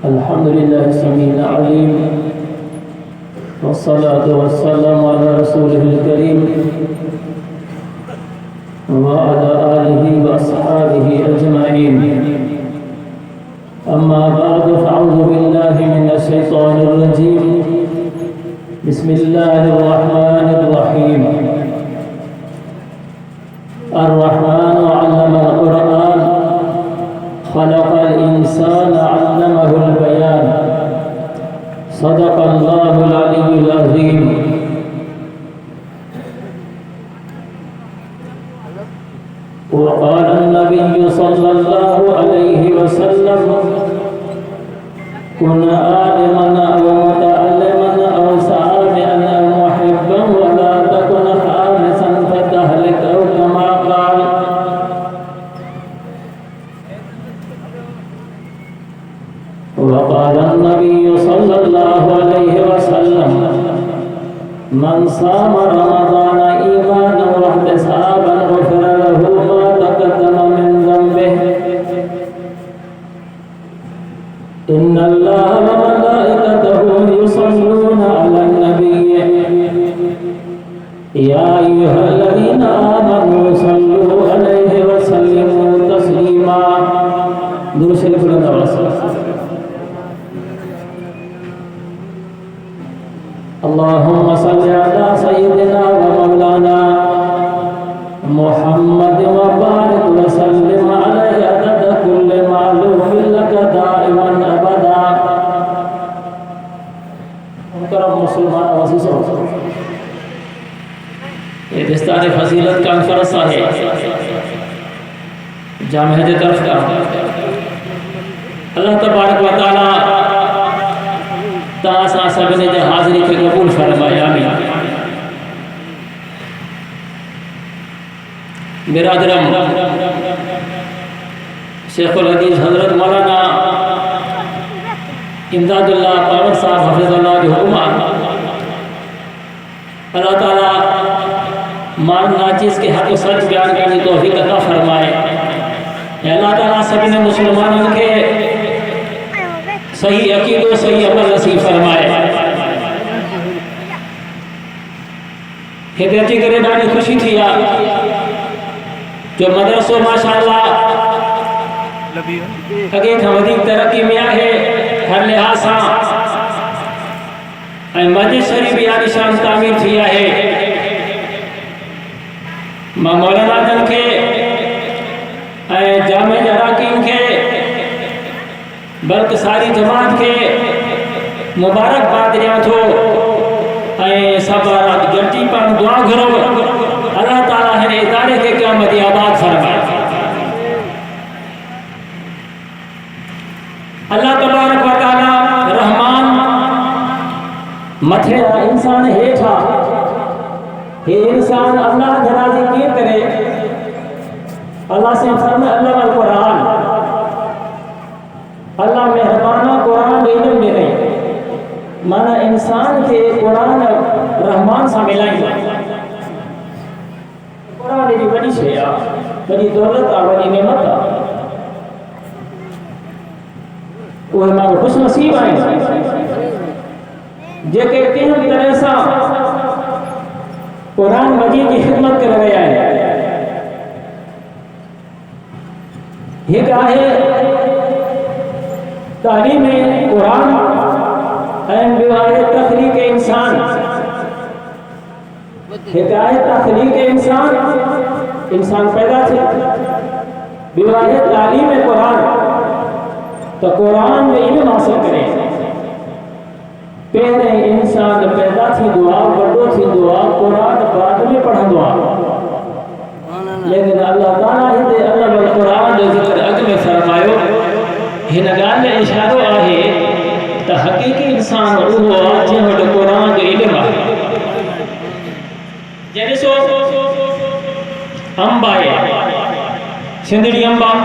अल्हम्दुलिल्लाह समील अलीम वस्सलातु वस्सलामु अला रसूलिल करीम व अला आलिहि व अस्हाबिहि अजमाइन। अम्मा बाद फअऊज़ु बिल्लाहि मिनश शैतानिर रजीम। बिस्मिल्लाहिर रहमानिर रहीम। अर्रहमानु अल्लमल कुरआन खलक़ल इंसाना अल्लमहुल बयान। सदक़ल्लाहुल अलियुल अज़ीम। वक़ाल नबी सल्लल्लाहु अलैहि वसल्लम कुन आलिमन अव मुतअल्लिमन अव सामिअन अव मुहिब्बन व ला तकुन खामिसन फतहलिक अव कमा क़ाल। वक़ाल नबी सल्लल्लाहु अलैहि वसल्लम मन साम रमज़ान ईमानन व इहतिसाबन गुफ़िरा लहू मा तक़द्दम मिन ज़ंबिहि। इन्नल्लाह व मलाइकतहु युसल्लूना अलन नबी या अय्युहल्लज़ीना आमनू सल्लू अलैहि व सल्लिमू तस्लीमा। दुरूद शरीफ बुलंद आवाज़ से। अल्लाहुम्मा सल्लि अला सय्यिदिना व मौलाना मुहम्मद व बारिक व सल्लिम अलैहि अदद कुल्लि मालूमिन लका दाइमन अबदा। मुहतरम मुसलमान अज़ीज़ों, ये दस्तार फजीलत का फरसा है जामिया की तरफ का। अल्लाह तबारक व तआला तासा सबने जो हाज़िरी के कबूल फरमाए, आमीन। बिरादरम शेखुल हदीस हज़रत मौलाना इमदादुल्लाह पावर साहब हफ़िज़हुल्लाह की हुकूमत, अल्लाह ताला मान नाचिज़ के हक़ सच बयान करने की तौफ़ीक़ अता फरमाए। अल्लाह ताला सभी मुसलमानों के सही अकीदो सही अमल नसीब फरमाए। हिदायती करे ॾाढी खुशी थी आहे जो मदरसो माशाअल्लाह अॻे खां वधीक तरक़ी में आहे हर लिहाज़ सां, ऐं मस्जिद शरीफ़ बि आलीशान तामीर थी आहे। मां मौलाना जन खे ऐं जामे अराकीन खे बल्कि सारी जमात के मुबारकबाद ॾियां थो ऐं सभु गॾिजी पाण दुआ घुरो अल्लाह ताला हिन इदारे खे क़यामत आबाद फरमाए। अल्लाह तबारक व तआला रहमान मथे इंसान हेठा हे इंसान अल्लाह खे राज़ी कीअं करे। अल्लाह से फरमाए अल्लाह कुरान, अल्लाह मेहरबाना कुरान इल्म ॾिनई, माना इंसान के कुरान रहमान सां मिलाईंदो। कुरान एॾी वॾी शइ आहे, वॾी दौलत आहे, वॾी नेमत आहे। उहे माण्हू ख़ुशनसीब आहिनि जेके कंहिं तरह सां कुरान मजीद जी ख़िदमत करे रहिया आहिनि। हिकु आहे तालीम कुरान ऐं ॿियो आहे तख़लीक़ इंसान। हिकु आहे तख़लीक़ इंसान, इंसान पैदा थिए। ॿियो आहे तालीम कुरान, त कुरान में इल्म हासिल करे। पहिरें इंसान पैदा थींदो आहे, वॾो थींदो आहे, कुरान बाद में पढ़ंदो आहे। लेकिन अल्लाह ताला हिते अल्लाह कुरान जो ज़िक्र अॻु में फरमायो। हिन ॻाल्हि में इशारो आहे त हक़ीक़ी इंसान उहो आहे जंहिं वटि कुरान जो इल्म आहे। जे ॾिसो अंब आहे, सिंधड़ी अंब आहे,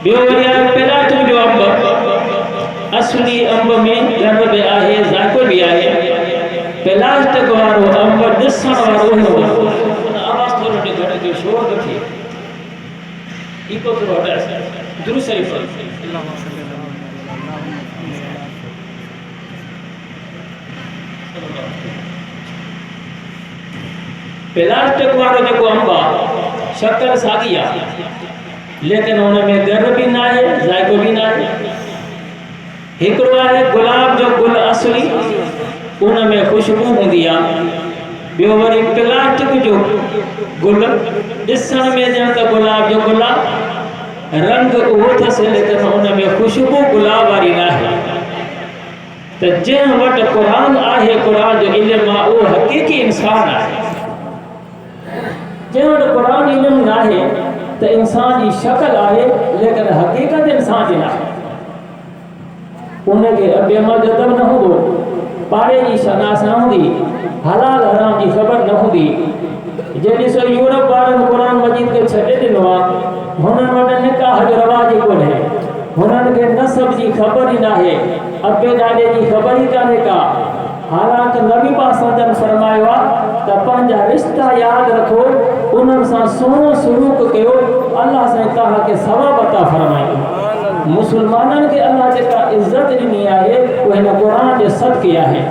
ॿियो वरी आहे पिलाटू जो अंब। असली अंब में ॻंढ बि आहे, ज़ाइक़ो बि आहे। प्लास्टिक वारो अंब ॾिसण वारो न हो, आवाज़ थोरो घटि जो शोर थो थिए। इको थोरो हटाए दुरूद शरीफ। प्लास्टिक वारो जेको अंब आहे शक्कर साॻी आहे, लेकिन हुन में गर बि न आहे, ज़ाइको बि न आहे। हिकिड़ो आहे गुलाब जो गुल असली, उन में ख़ुशबू हूंदी आहे। ॿियो वरी प्लास्टिक जो गुल ॾिसण में ॼण त गुलाब जो गुल आहे, रंग उहो अथसि, लेकिन हुन में ख़ुशबू गुलाब वारी न आहे। त जंहिं वटि क़ुरान आहे, क़ुरान जो इल्मु आहे, उहो हक़ीक़ी इंसान आहे। जंहिं वटि क़ुरान इल्मु न आहे त इंसान जी शक्ल आहे, लेकिन हक़ीक़त इंसान जी न आहे। उनखे अबियमा जो अदब न हूंदो, पाड़े जी शनास न हूंदी, हलाल हराम जी ख़बर न हूंदी। जे ॾिसो यूरोप वारनि क़ुरान मजीद खे छॾे ॾिनो आहे, हुननि वटि निकाह जो रवाज ई कोन्हे, हुननि खे नसब जी ख़बर ई न आहे, अबे ॾाॾे जी ख़बर ई कान्हे का। हालांकि नबी पाक सल्लल्लाहु फरमायो आहे त पंहिंजा रिश्ता यादि रखो, उन्हनि सां सुहिणो सलूक कयो, अल्लाह साईं तव्हांखे सवाब अता फरमाईंदो। मुसलमाननि खे अल्लाह जेका इज़त ॾिनी आहे, उहा हिन क़ुरान जे सदक़े आहे।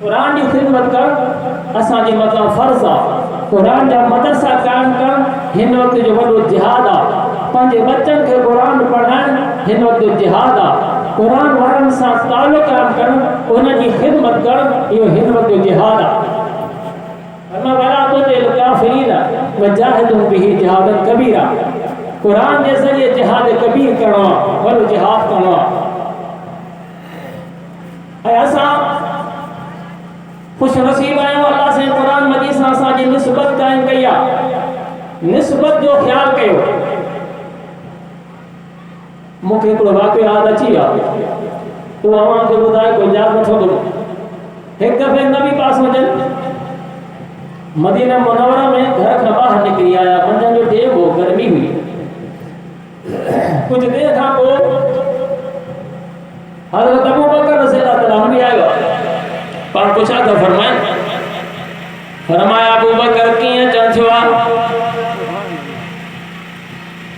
क़ुरान जी ख़िदमत करणु असांजे मथां फ़र्ज़ आहे। क़ुरान जा मदरसा क़ाइमु करणु हिन वक़्त जो वॾो जिहाद आहे। पंहिंजे बच्चनि खे क़ुरान पढ़ाइणु हिन वक़्त जो जिहाद आहे। क़ुरान वारनि सां तालुक़ क़ाइमु करणु, उन्हनि जी ख़िदमत करणु, इहो हिन वक़्त जो जिहाद आहे। अमा वला तुतिल काफ़िरीन वजाहिदुहुम बिही जिहादन कबीरा। क़ुरान जे ज़रिए जिहाद कबीर करणो आहे, वॾो जिहाद करणो आहे। ऐं असां खुश नसीब आहियूं, अल्लाह से क़ुरान मजीद सां असांजी निस्बत क़ाइमु कई आहे। निस्बत जो ख़्यालु कयो। मूंखे हिकिड़ो वाक़ियो यादि अची वियो, उहो अव्हांखे ॿुधाए कोई यादि नथो करो। हिकु दफ़े नबी पाक जन मदीना मुनव्वरा में घर खां ॿाहिरि निकिरी आया। मंझंदि जो टाइम हो, गर्मी हुई। कुझु देरि खां पोइ हज़रत अबू बकर रज़ियल्लाहु अन्हु बि आयो। पाण पुछा था फरमाए, फरमाया अबू बकर कीअं चयो आहे,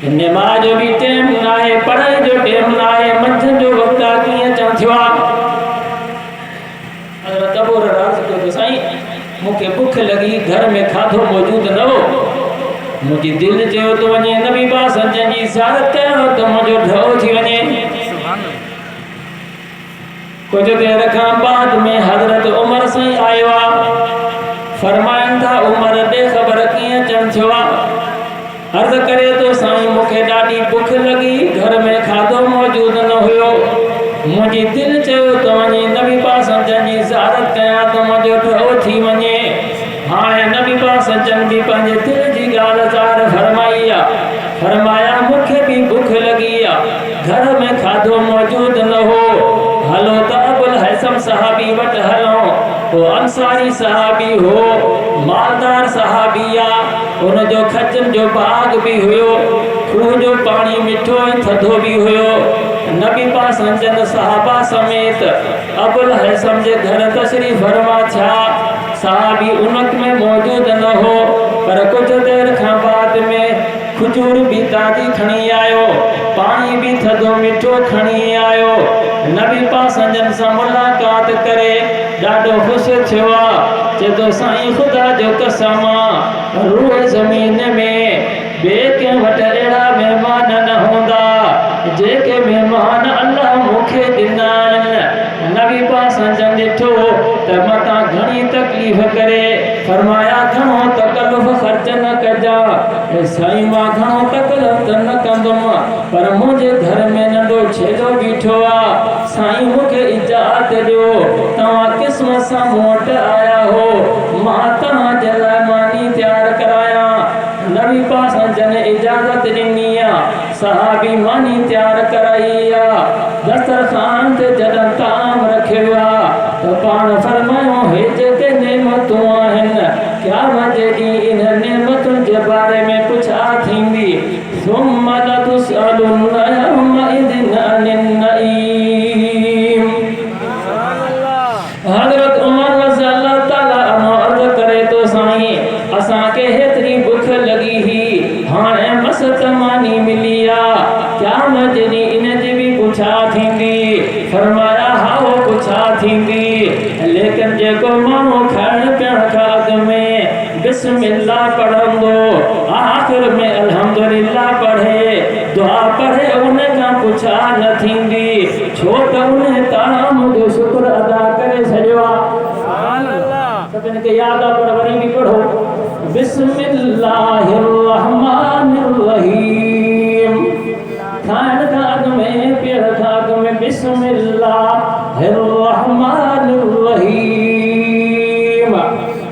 नमाज जो भी टाइम न आहे, पढ़ाई जो टाइम न आहे, मंझंदि जो वक़्तु आहे, कीअं चयो आहे। हज़रत अबू बकर अर्ज़ कयो, साईं मूंखे बुख लगी, घर में खाधो मौजूद न हो, मुझी दिल चयो तो वञे नबी पाक जन जी ज़ियारत कयां त मुंहिंजो ढो थी वञे। कुछ देर खां बाद में हज़रत उमर साईं आयो आहे। फरमाइनि था, उमर दे ख़बर कीअं चयो आहे। अर्ज़ करे तो साईं मूंखे ॾाढी बुख लगी, घर में खाधो मौजूद न हुयो, मुझी दिल चयो तो वञे नबी पाक जन जी ज़ियारत कयां त मुंहिंजो ढो थी वञे। हाणे नबी पाक जन भी पंहिंजे दिल जी ॻाल्हि ज़ाहिर फरमाई आहे। फरमाया मूंखे भी बुख लगी आहे, घर में खाधो मौजूद न हो, हलो त अबुल हैसम सहाबी वटि हलूं। वो अंसारी सहाबी हो, मालदार सहाबी आहे, उनजो खजन जो बाग भी हुयो, खूह जो पानी मिठो ऐं थधो भी हुयो। नबी पाक जन सहाबा समेत अबुल हैसम जे घर तशरीफ़ फरमा थिया। सहाबी उन वक़्त में मौजूद न हो, पर कुछ देर खां बाद में खजूर भी ताज़ी खणी आयो, पानी भी थधो मिठो खणी आयो। नबी पाक जन सां मुलाक़ात करे ॾाढो ख़ुशि थियो आहे। चए थो साईं ख़ुदा जो कसम आहे, रूह ज़मीन में ॿिए कंहिं वटि अहिड़ा महिमान न हूंदा जेके महिमान अल्लाह मूंखे ॾिना आहिनि। नबी पाक जन ॾिठो त मतां घणी तकलीफ़ करे, फरमाया घणो तकल्लुफ़ ख़र्च न कजा। साईं मां घणो तकल्लुफ़ त न कंदुमि, पर मुंहिंजे घर में नंढो छेलो बीठो आहे। साईं मूंखे इजाज़त ॾियो, तव्हां क़िस्मत सां मूं वटि आया हो, मां तव्हांजे लाइ मानी तयारु करायां। नबी पाक जन इजाज़त ॾिनी आहे, सहाबी मानी तयारु कराई आहे। दस्तरखान ते जॾहिं ताम रखियो आहे त पाण फरमायो, हे जेके नेमतूं आहिनि, क़यामत जे ॾींहुं इन नेमतुनि जे बारे में पुछा थींदी। सुम्मा लतुसअलुन्ना यौमइज़िन अनिन नईम। हज़रत उमर रज़ियल्लाहु ताला अन्हु अर्ज़ करे तो साईं असांखे हेतिरी बुख लगी ही, हाणे मस्त मानी मिली आहे, क़यामत जे ॾींहुं इन जी भी पुछा थींदी। फरमाया हा वो पुछा थींदी। जेको मानो खाइण पीअण खां अॻु में बिस्मिल्लाह पढ़ंदो, आखिर में अल्हम्दुलिल्लाह पढ़े, दुआ पढ़े, उन खां पुछा न थींदी, छो त उन ताम जो शुक्र अदा करे छॾियो आहे। सुभान अल्लाह। सभिनि खे यादि आहे, पर वरी बि पढ़ो। बिस्मिल्लाहिर रहमानिर रहीम। खाइण खां अॻु में, पीअण खां अॻु में बिस्मिल्लाहिर रहमानिर रहीम।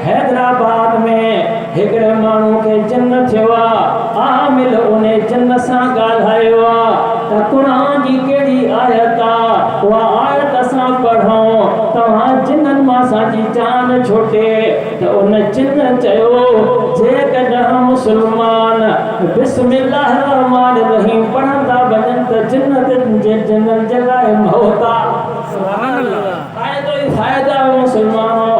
हैदराबाद में हिकिड़े माण्हू खे जन्न थियो आहे, आमिल उन जन्न सां ॻाल्हायो आहे त क़ुरान जी कहिड़ी आयत आहे, उहा आयत असां पढ़ूं, तव्हां जिन्ननि मां असांजी जान छुटे त उन जिन्न चयो, जेकॾहिं मुस्लमान बिस्मिल्लाह रहमान रहीम पढ़ंदा वञनि त जिन्नतनि जे जिन्ननि जे लाइ मौत आहे। सुभान अल्लाह। फ़ाइदा मुस्लमानो,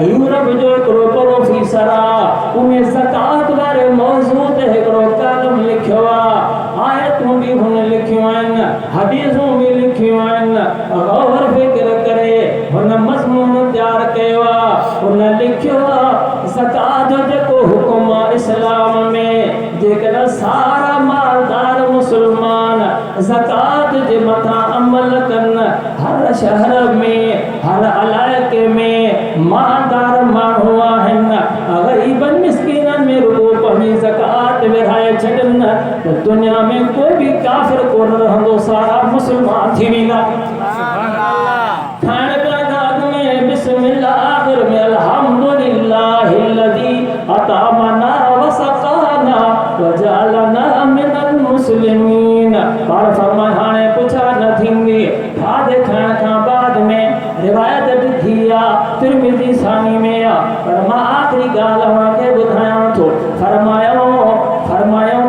यूरोप जो हिकिड़ो प्रोफेसर आहे, उन ज़कात वारे मौज़ू ते हिकिड़ो कालम लिखियो आहे, आयतूं बि हुन लिखियूं आहिनि, हदीसूं बि लिखियूं आहिनि, गौर फ़िक्र करे हुन मज़मून तयारु कयो आहे। हुन लिखियो आहे, ज़कात जो जेको हुकुम आहे इस्लाम में, जेकॾहिं सारा मालदार मुस्लमान ज़कात जे मथां अमल कनि, हर शहर में, हर इलाइक़े में मालदार माण्हू आहिनि, ग़रीबनि मिस्कीननि में रुॻो पंहिंजी ज़कात विरहाए छॾनि त दुनिया में कोई बि काफ़िर कोन रहंदो, सारा मुस्लमान थी वेंदा। खाइण पीअण खां अॻु में बिस्मिल्लाह, आख़िर में अल्हम्दुलिल्लाहिल्लज़ी अतअमना व सक़ाना व जअलना मिनल मुस्लिमीन। पाण फरमाए हाणे पुछा न थींदी। खाधे खाइण खां बाद में रिवायत ॾिठी आहे, तिरमिज़ी सानी में आहे, पर मां आख़िरी ॻाल्हि अव्हांखे ॿुधायां थो। फरमायो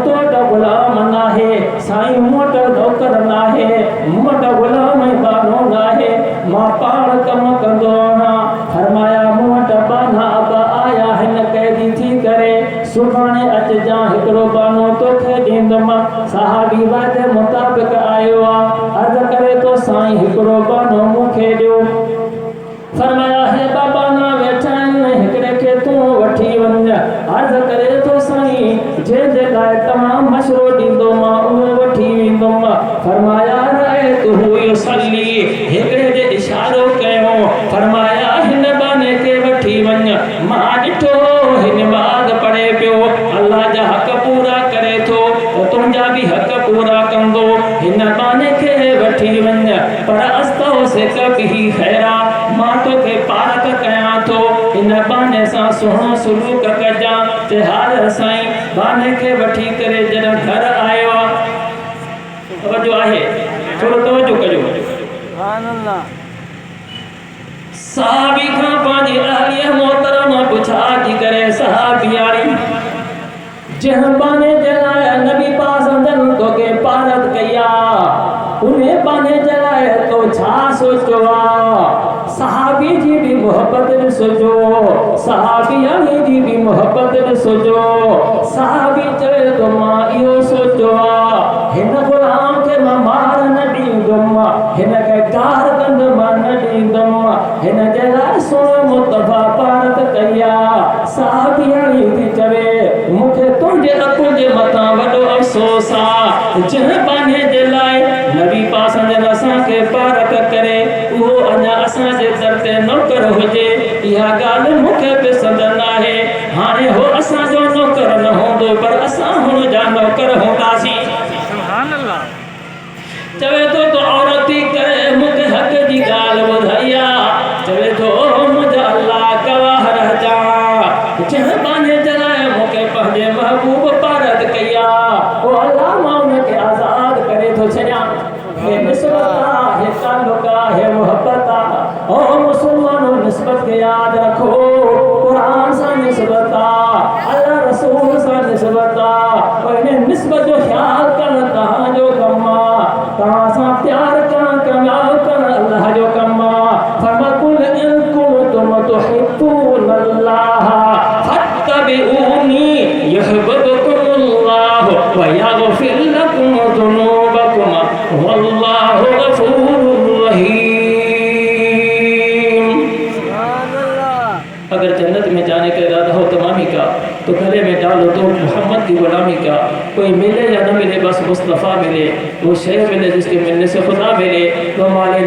तो वटि ग़ुलाम नाहे, साईं मूं वटि नौकर नाहे, मूं वटि ग़ुलाम बानो नाहे, मां पाण कमु कंदो आहियां। फरमाया मूं वटि बाना बि आया हिन क़ैदी थी करे, सुभाणे अचिजां, हिकिड़ो बानो तोखे ॾींदुमि। सहाबी वादे मुताबिक़ आयो आहे, अर्ज़ु करे तो साईं हिकिड़ो बानो मूंखे ॾियो। फरमाया हे बाबा ना वेठा आहिनि, हिकिड़े खे तूं वठी वञ। अर्ज़ु करे तो साईं जंहिंजे लाइ तव्हां मशवरो ॾींदो मां उहो वठी वेंदुमि। फरमाया रअयतुहु युसल्ली, हिकिड़े ॾे इशारो कयो, फरमाया हिन बाने खे वठी वञ, मां ॾिठो हिन नमाज़ पढ़े पियो, अल्लाह जा हक़ पूरा करे थो त तुंहिंजा बि हक़ पूरा कंदो, हिन बाने खे वठी वञ। पर अस्तौसिक बिही खैरा, मां तोखे पारक कयां थो, हिन बाने सां सुहिणो सलूक कजां। ते हार साईं बाने खे वठी करे जॾहिं घर आयो आहे, तवजो आहे, थोरो तवजो कजो। सुभान अल्लाह। सहाबी खां पंहिंजी अहलिया मोहतरमा पुछा थी करे, सहाबियाणी जंहिं बाने जे लाइ नबी पाक संदन तोखे पारक कई आहे, उन बाने जे लाइ तो छा सोचियो आहे? सहाबी जी भी मोहब्बत ॾिसजो, सहाबियाणी जी भी मोहब्बत ॾिसजो। सहाबी चवे तो मां इहो सोचियो आहे, हिन ग़ुलाम खे मां मार न ॾींदुमि, हिन खे गार कंदुमि न ॾींदुमि, हिन जे लाइ सोने मुस्तफ़ा पारक कई आहे। सहाबियाणी थी चवे मूंखे तुंहिंजे अक़ुल जे मथां वॾो अफ़सोस आहे, जंहिं बाने जे लाइ नबी पाक संदन असांखे पारक करे उहो अञा असांजे दर ते नौकर हुजे। इहा ॻाल्हि मूंखे पसंद न आहे। हाणे हो असांजो नौकर न हूंदो, पर असां हुन जा नौकर हूंदासीं। सुभान अल्लाह। चवे तो औरत थी करे मूंखे हक़ जी ॻाल्हि ॿुधाई आहे, चवे तो मुंहिंजा अल्लाह गवाह रहजा, जंहिं बाने जे लाइ मूंखे पंहिंजे महबूब पारक कई आहे, ओ अल्लाह मां उनखे आज़ाद करे थो छॾियां। हे निस्बत आहे, हे ताल्लुक़ आहे, हे मोहब्बत आहे। ओ मुस्लमानो, निस्बत खे यादि रखो, क़ुरान सां निस्बत आहे, अल्लाह रसूल सां निस्बत आहे, पर इन निस्बत जो ख़्यालु करणु तव्हांजो कमु आहे। तव्हां सां प्यार करणु, कमाल करणु अल्लाह जो कमु आहे। फरमाकुल इन कुंतुम तुहिब्बूनल्लाह फत्तबिऊनी युहिब्बुकुमुल्लाह व यग़फिर लकुम ज़ुनूबकुम वल्लाहु गफूरुर रहीम। सुभान अल्लाह। तो गले में डालो तो मोहम्मद की गुलामी का कोई मिले या न मिले, बस मुस्तफ़ा मिले, वो शेर मिले जिसके मिलने से खुदा मिले। तो माले